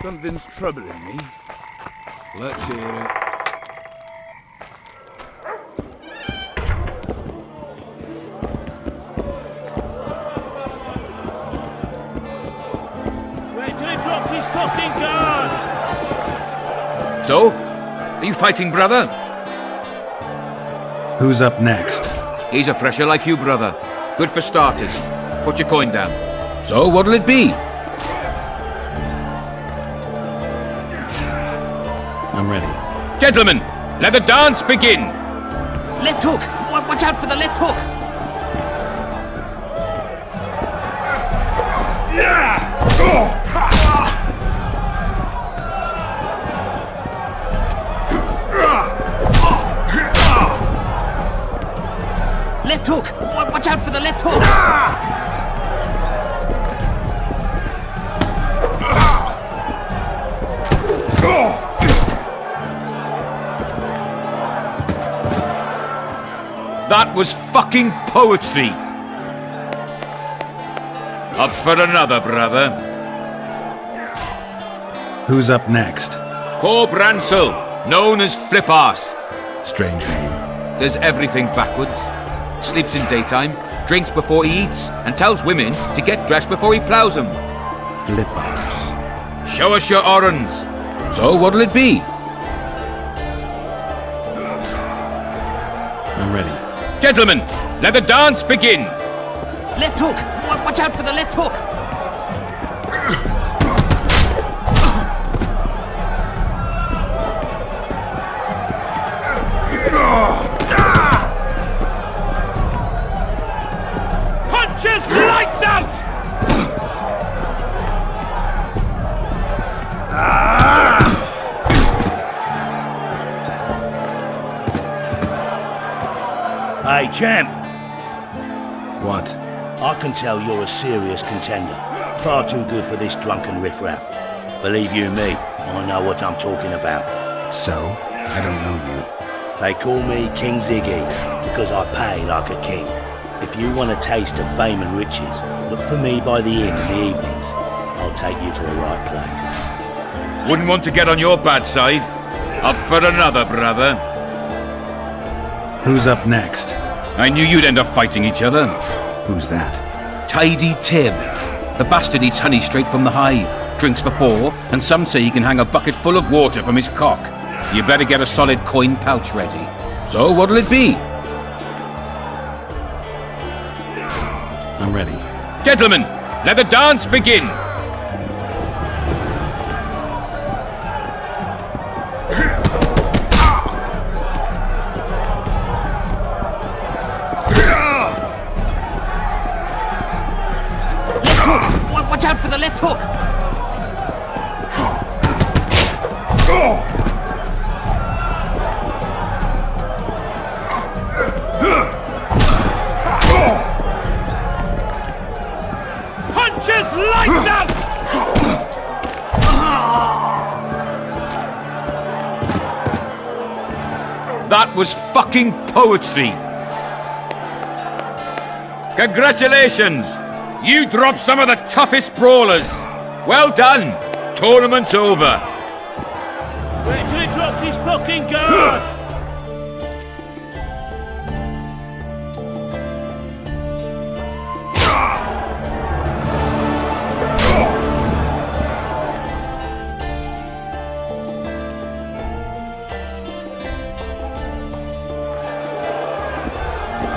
Something's troubling me. Let's hear it. Wait till he drops his fucking guard! So? Are you fighting, brother? Who's up next? He's a fresher like you, brother. Good for starters. Put your coin down. So, what'll it be? I'm ready. Gentlemen, let the dance begin! Left hook! Watch out for the left hook! Left hook! Watch out for the left hook! That was fucking poetry! Up for another, brother. Who's up next? Cor Bransel, known as Flip-Arse. Strange name. Does everything backwards. Sleeps in daytime, drinks before he eats, and tells women to get dressed before he ploughs them. Flip-Arse. Show us your orans. So what'll it be? I'm ready. Gentlemen, let the dance begin! Left hook! Watch out for the left hook! Punches lights out! Hey, champ! What? I can tell you're a serious contender. Far too good for this drunken riffraff. Believe you me, I know what I'm talking about. So? I don't know you. They call me King Ziggy, because I pay like a king. If you want a taste of fame and riches, look for me by the inn in the evenings. I'll take you to the right place. Wouldn't want to get on your bad side. Up for another, brother. Who's up next? I knew you'd end up fighting each other. Who's that? Tidy Tib. The bastard eats honey straight from the hive, drinks for 4, and some say he can hang a bucket full of water from his cock. You better get a solid coin pouch ready. So what'll it be? I'm ready. Gentlemen, let the dance begin! Watch out for the left hook! Punches lights out! That was fucking poetry! Congratulations! You dropped some of the toughest brawlers! Well done! Tournament's over! Wait till he drops his fucking guard!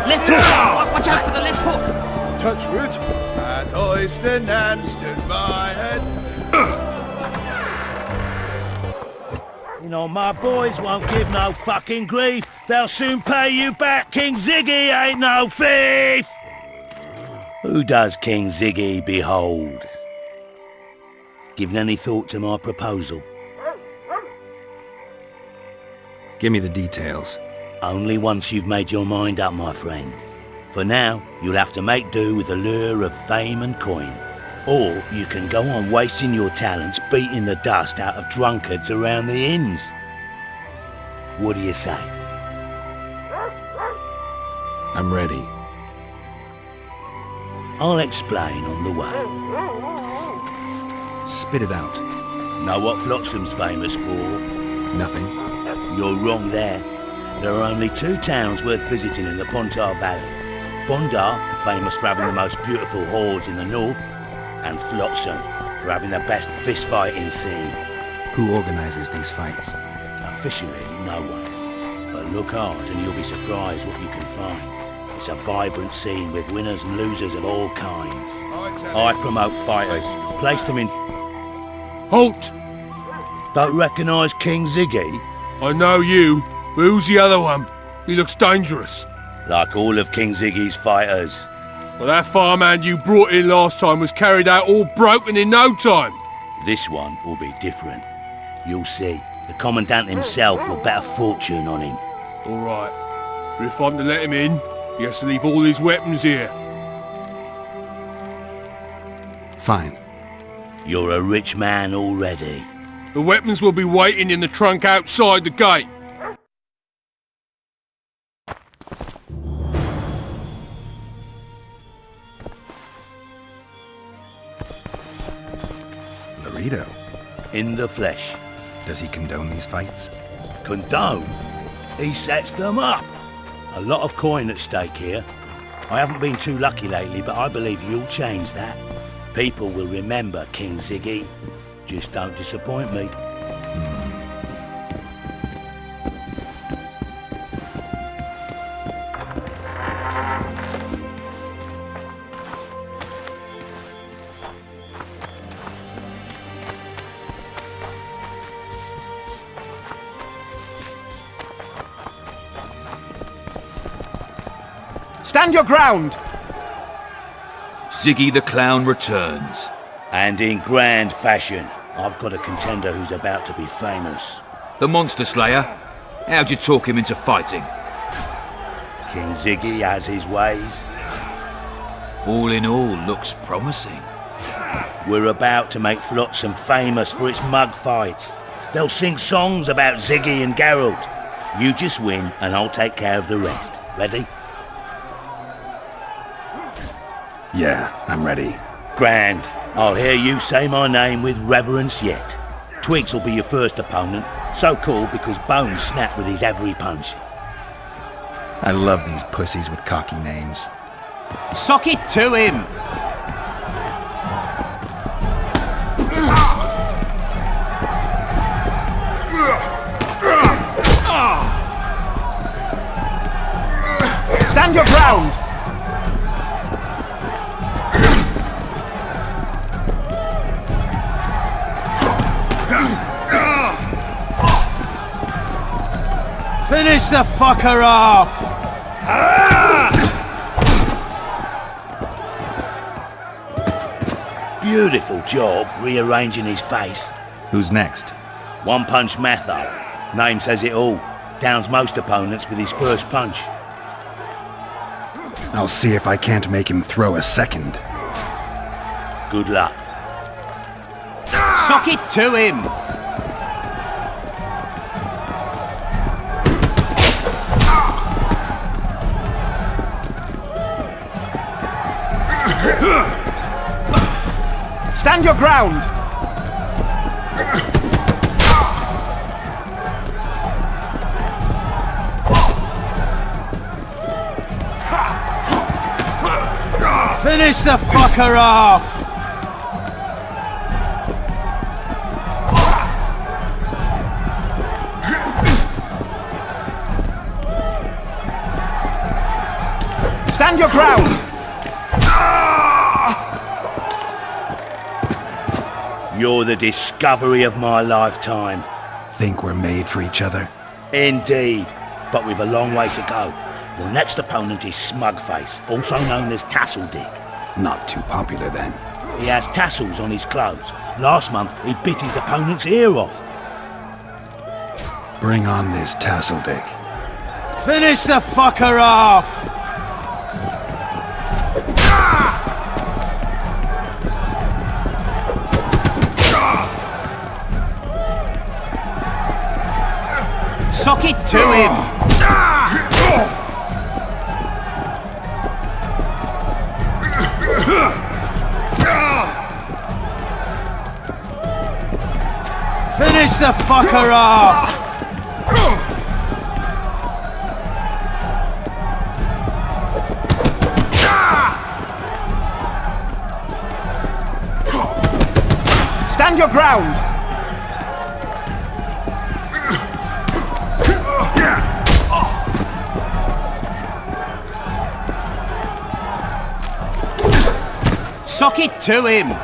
Left hook! Watch out for the left hook! Touchwood. At Oyston and stood my head. You know, my boys won't give no fucking grief. They'll soon pay you back. King Ziggy ain't no thief! Who does King Ziggy behold? Given any thought to my proposal? Give me the details. Only once you've made your mind up, my friend. For now, you'll have to make do with the lure of fame and coin. Or you can go on wasting your talents beating the dust out of drunkards around the inns. What do you say? I'm ready. I'll explain on the way. Spit it out. Know what Flotsam's famous for? Nothing. You're wrong there. There are only 2 towns worth visiting in the Pontar Valley. Bondar, famous for having the most beautiful whores in the north, and Flotsam, for having the best fist-fighting scene. Who organizes these fights? Officially, no one. But look hard and you'll be surprised what you can find. It's a vibrant scene with winners and losers of all kinds. I promote fighters. Place them in... Halt! Don't recognise King Ziggy? I know you, but who's the other one? He looks dangerous. Like all of King Ziggy's fighters. Well, that farmhand you brought in last time was carried out all broken in no time. This one will be different. You'll see. The Commandant himself will bet a fortune on him. All right. But if I'm to let him in, he has to leave all his weapons here. Fine. You're a rich man already. The weapons will be waiting in the trunk outside the gate. Laredo. In the flesh. Does he condone these fights? Condone? He sets them up. A lot of coin at stake here. I haven't been too lucky lately, but I believe you'll change that. People will remember King Ziggy. Just don't disappoint me. Stand your ground! Ziggy the Clown returns. And in grand fashion. I've got a contender who's about to be famous. The Monster Slayer? How'd you talk him into fighting? King Ziggy has his ways. All in all, looks promising. We're about to make Flotsam famous for its mug fights. They'll sing songs about Ziggy and Geralt. You just win and I'll take care of the rest. Ready? Yeah, I'm ready. Grand. I'll hear you say my name with reverence yet. Twigs will be your first opponent. So called because Bones snapped with his every punch. I love these pussies with cocky names. Sock it to him! Stand your ground! Finish the fucker off! Beautiful job rearranging his face. Who's next? One punch Matho. Name says it all. Downs most opponents with his first punch. I'll see if I can't make him throw a second. Good luck. Sock it to him! Stand your ground! Finish the fucker off! Stand your ground! You're the discovery of my lifetime. Think we're made for each other? Indeed, but we've a long way to go. Your next opponent is Smugface, also known as Tasseldick. Not too popular then. He has tassels on his clothes. Last month, he bit his opponent's ear off. Bring on this Tasseldick. Finish the fucker off! Sock it to him! Finish the fucker off! Stand your ground! Sock it to him!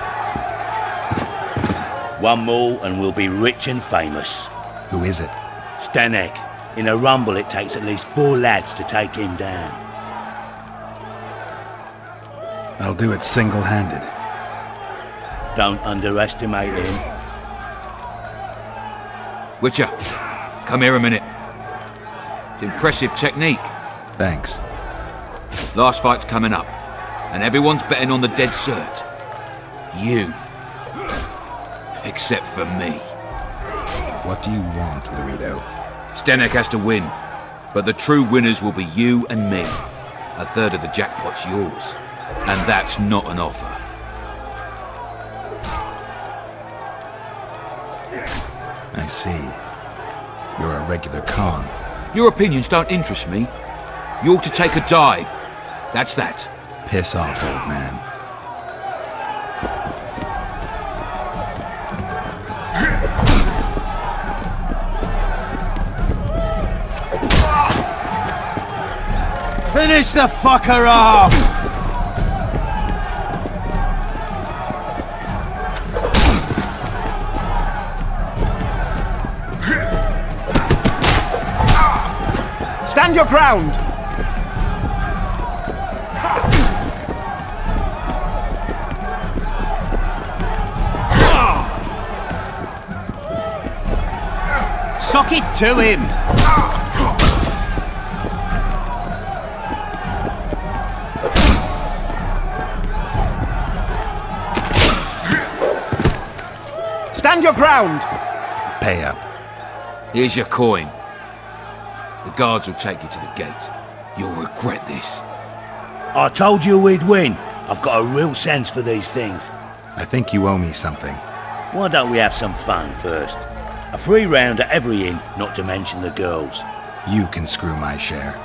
One more and we'll be rich and famous. Who is it? Stanek. In a rumble it takes at least 4 lads to take him down. I'll do it single-handed. Don't underestimate him. Witcher, come here a minute. It's impressive technique. Thanks. Last fight's coming up, and everyone's betting on the dead cert. You. Except for me. What do you want, Laredo? Stanek has to win, but the true winners will be you and me. A third of the jackpot's yours, and that's not an offer. I see. You're a regular con. Your opinions don't interest me. You ought to take a dive. That's that. Piss off, old man. Finish the fucker off! Stand your ground! Sock it to him! Stand your ground! Pay up. Here's your coin. The guards will take you to the gate. You'll regret this. I told you we'd win. I've got a real sense for these things. I think you owe me something. Why don't we have some fun first? A free round at every inn, not to mention the girls. You can screw my share.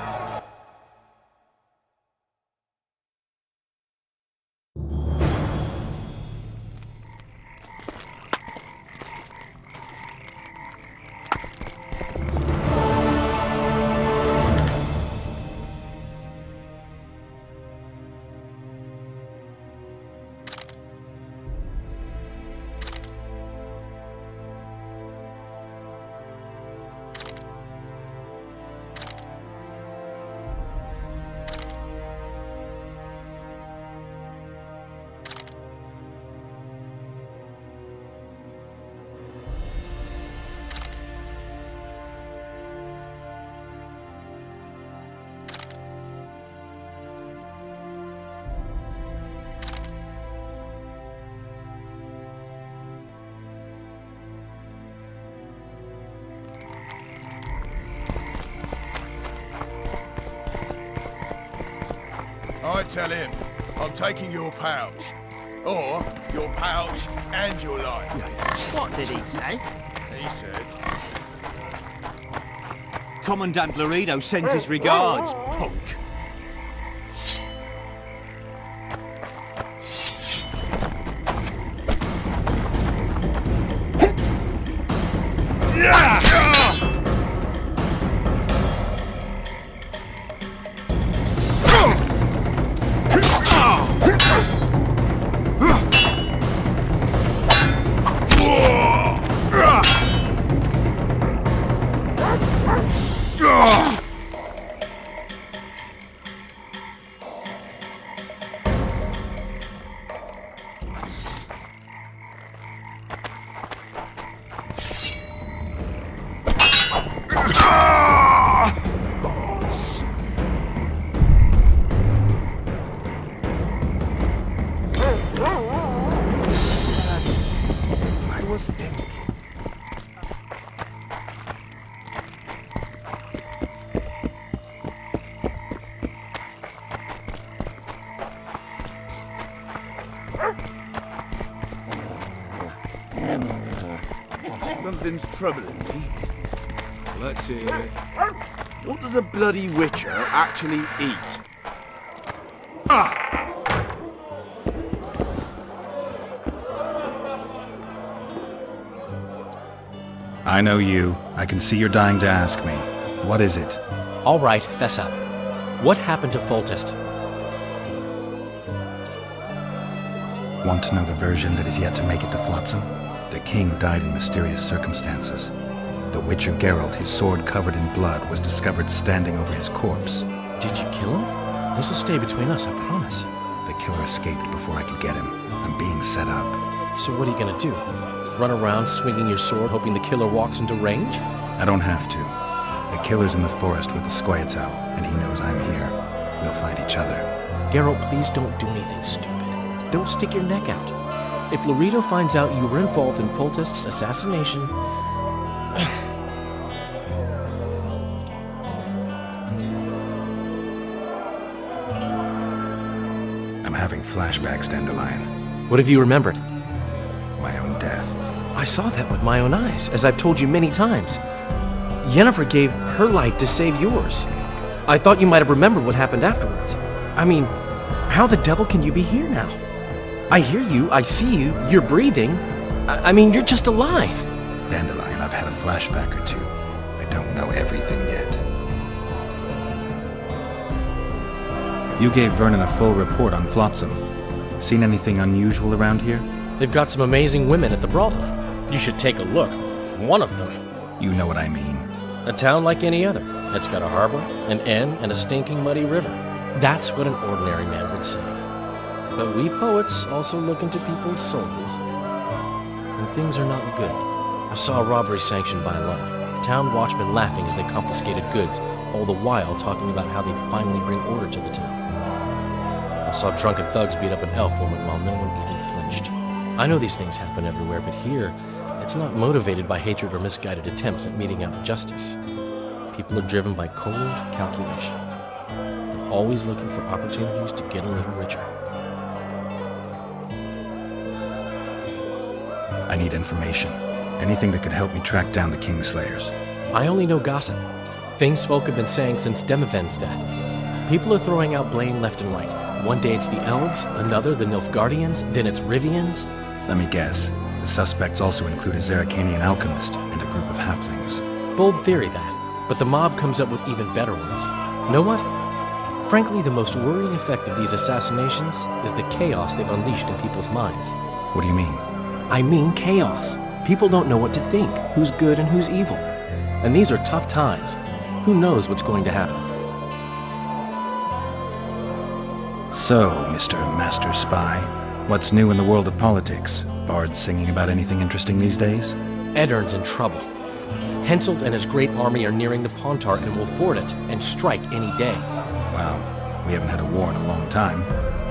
I tell him, I'm taking your pouch. Or your pouch and your life. What did he say? He said, Commandant Laredo sends his regards, punk. Something's troubling me. Let's hear it. What does a bloody witcher actually eat? I know you. I can see you're dying to ask me. What is it? All right, fess up. What happened to Foltest? Want to know the version that is yet to make it to Flotsam? The king died in mysterious circumstances. The witcher Geralt, his sword covered in blood, was discovered standing over his corpse. Did you kill him? This'll stay between us, I promise. The killer escaped before I could get him. I'm being set up. So what are you gonna do? Run around swinging your sword hoping the killer walks into range? I don't have to. The killer's in the forest with the Squoia'taw, and he knows I'm here. We'll find each other. Geralt, please don't do anything stupid. Don't stick your neck out. If Loredo finds out you were involved in Foltest's assassination... I'm having flashbacks, Dandelion. What have you remembered? My own death. I saw that with my own eyes, as I've told you many times. Yennefer gave her life to save yours. I thought you might have remembered what happened afterwards. I mean, how the devil can you be here now? I hear you, I see you, you're breathing. I mean, you're just alive. Dandelion, I've had a flashback or two. I don't know everything yet. You gave Vernon a full report on Flotsam. Seen anything unusual around here? They've got some amazing women at the brothel. You should take a look. One of them. You know what I mean. A town like any other. It's got a harbor, an inn, and a stinking muddy river. That's what an ordinary man would say. But we poets also look into people's souls. And things are not good. I saw a robbery sanctioned by law. Town watchmen laughing as they confiscated goods, all the while talking about how they'd finally bring order to the town. I saw drunken thugs beat up an elf woman while no one even flinched. I know these things happen everywhere, but here, it's not motivated by hatred or misguided attempts at meting out justice. People are driven by cold calculation. They're always looking for opportunities to get a little richer. I need information. Anything that could help me track down the Kingslayers. I only know gossip. Things folk have been saying since Demiven's death. People are throwing out blame left and right. One day it's the elves, another the Nilfgaardians, then it's Rivians. Let me guess. The suspects also include a Zerrikanian alchemist and a group of halflings. Bold theory, that. But the mob comes up with even better ones. Know what? Frankly, the most worrying effect of these assassinations is the chaos they've unleashed in people's minds. What do you mean? I mean chaos. People don't know what to think, who's good and who's evil. And these are tough times. Who knows what's going to happen? So, Mr. Master Spy, what's new in the world of politics? Bards singing about anything interesting these days? Eddern's in trouble. Henselt and his great army are nearing the Pontar and will ford it and strike any day. Wow, we haven't had a war in a long time.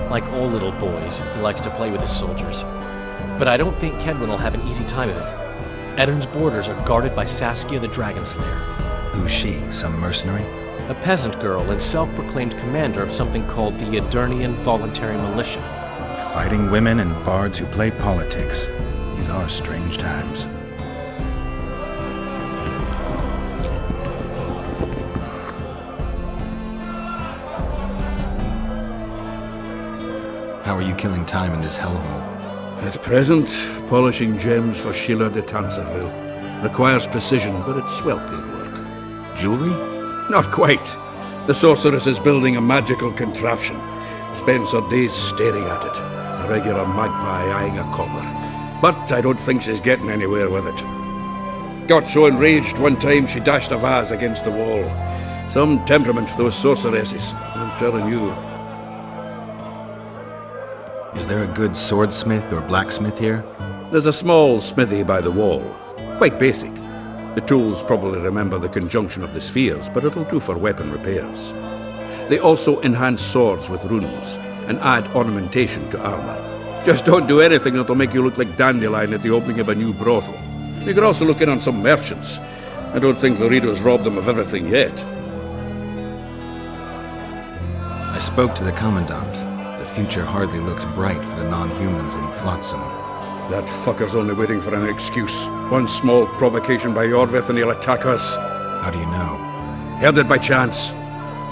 Like all little boys, he likes to play with his soldiers. But I don't think Kedwin will have an easy time of it. Eddern's borders are guarded by Saskia the Dragon Slayer. Who's she? Some mercenary? A peasant girl and self-proclaimed commander of something called the Edirnian Voluntary Militia. Fighting women and bards who play politics. These are strange times. How are you killing time in this hellhole? At present, polishing gems for Sheila de Tanserville. Requires precision, but it's well-paid work. Jewelry? Not quite. The sorceress is building a magical contraption. Spends her days staring at it. A regular magpie eyeing a copper. But I don't think she's getting anywhere with it. Got so enraged one time she dashed a vase against the wall. Some temperament, those sorceresses. I'm telling you. Is there a good swordsmith or blacksmith here? There's a small smithy by the wall. Quite basic. The tools probably remember the conjunction of the spheres, but it'll do for weapon repairs. They also enhance swords with runes and add ornamentation to armor. Just don't do anything that'll make you look like Dandelion at the opening of a new brothel. You can also look in on some merchants. I don't think Loredo's robbed them of everything yet. I spoke to the Commandant. The future hardly looks bright for the non-humans in Flotsam. That fucker's only waiting for an excuse. One small provocation by Yorvith and he'll attack us. How do you know? Heard it by chance.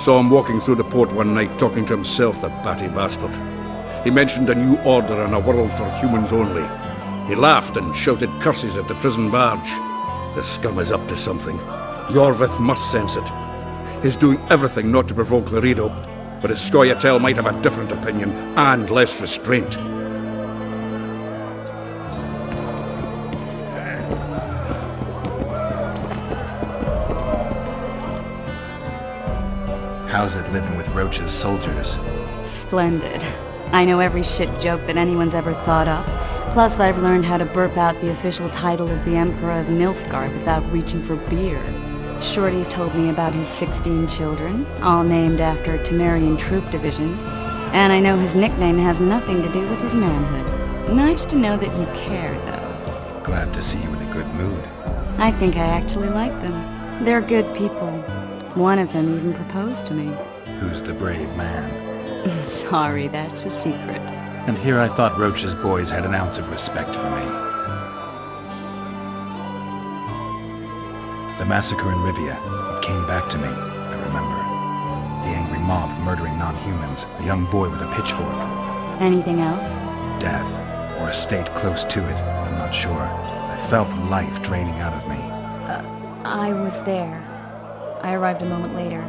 Saw him walking through the port one night, talking to himself, the batty bastard. He mentioned a new order and a world for humans only. He laughed and shouted curses at the prison barge. The scum is up to something. Yorvith must sense it. He's doing everything not to provoke Laredo, but his Scoia'tael might have a different opinion and less restraint. How's it living with Roach's soldiers? Splendid. I know every shit joke that anyone's ever thought up. Plus, I've learned how to burp out the official title of the Emperor of Nilfgaard without reaching for beer. Shorty's told me about his 16 children, all named after Temerian troop divisions, and I know his nickname has nothing to do with his manhood. Nice to know that you care, though. Glad to see you in a good mood. I think I actually like them. They're good people. One of them even proposed to me. Who's the brave man? Sorry, that's a secret. And here I thought Roach's boys had an ounce of respect for me. The massacre in Rivia, it came back to me, I remember. The angry mob murdering non-humans, a young boy with a pitchfork. Anything else? Death, or a state close to it, I'm not sure. I felt life draining out of me. I was there. I arrived a moment later.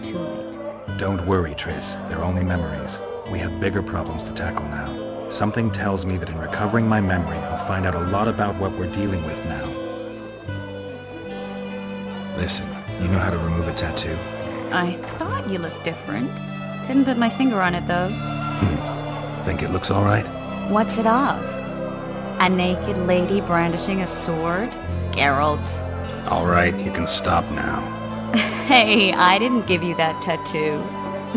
Too late. Don't worry, Triss. They're only memories. We have bigger problems to tackle now. Something tells me that in recovering my memory, I'll find out a lot about what we're dealing with now. Listen, you know how to remove a tattoo? I thought you looked different. Didn't put my finger on it, though. Think it looks alright? What's it of? A naked lady brandishing a sword? Geralt. Alright, you can stop now. Hey, I didn't give you that tattoo.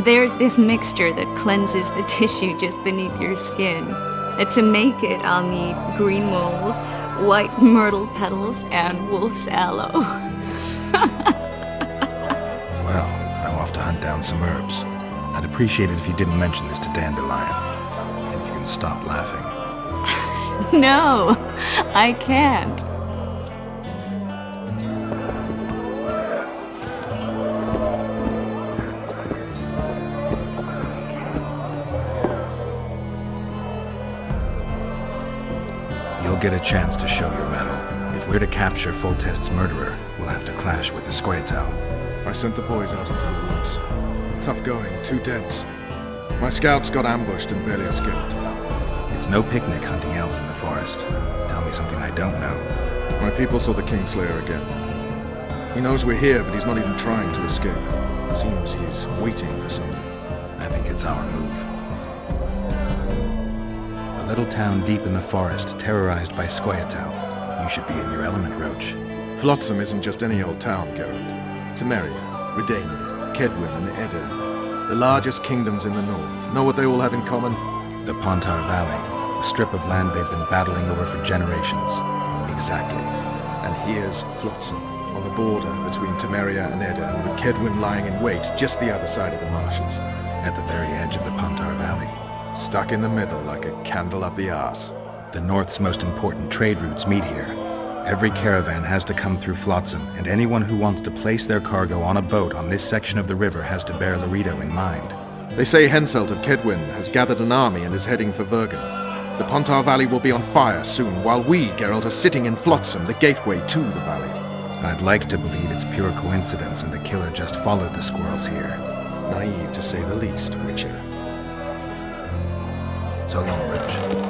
There's this mixture that cleanses the tissue just beneath your skin. To make it, I'll need green mold, white myrtle petals, and wolf's aloe. Well, I'm off to hunt down some herbs. I'd appreciate it if you didn't mention this to Dandelion. And you can stop laughing. No, I can't. You'll get a chance to show your mettle. If we're to capture Foltest's murderer, we'll have to clash with the Scoia'tael. I sent the boys out into the woods. Tough going, too dense. My scouts got ambushed and barely escaped. It's no picnic hunting elves in the forest. Tell me something I don't know. My people saw the Kingslayer again. He knows we're here, but he's not even trying to escape. Seems he's waiting for something. I think it's our move. A little town deep in the forest, terrorized by Scoia'tael. You should be in your element, Roach. Flotsam isn't just any old town, Geralt. Temeria, Redania, Kedwin, and Edda. The largest kingdoms in the north. Know what they all have in common? The Pontar Valley, a strip of land they've been battling over for generations. Exactly. And here's Flotsam, on the border between Temeria and Edda, with Kedwin lying in wait just the other side of the marshes. At the very edge of the Pontar Valley. Stuck in the middle like a candle up the arse. The north's most important trade routes meet here. Every caravan has to come through Flotsam, and anyone who wants to place their cargo on a boat on this section of the river has to bear Laredo in mind. They say Henselt of Kedwin has gathered an army and is heading for Vergen. The Pontar Valley will be on fire soon, while we, Geralt, are sitting in Flotsam, the gateway to the valley. I'd like to believe it's pure coincidence and the killer just followed the squirrels here. Naive to say the least, Witcher. So long, Roach.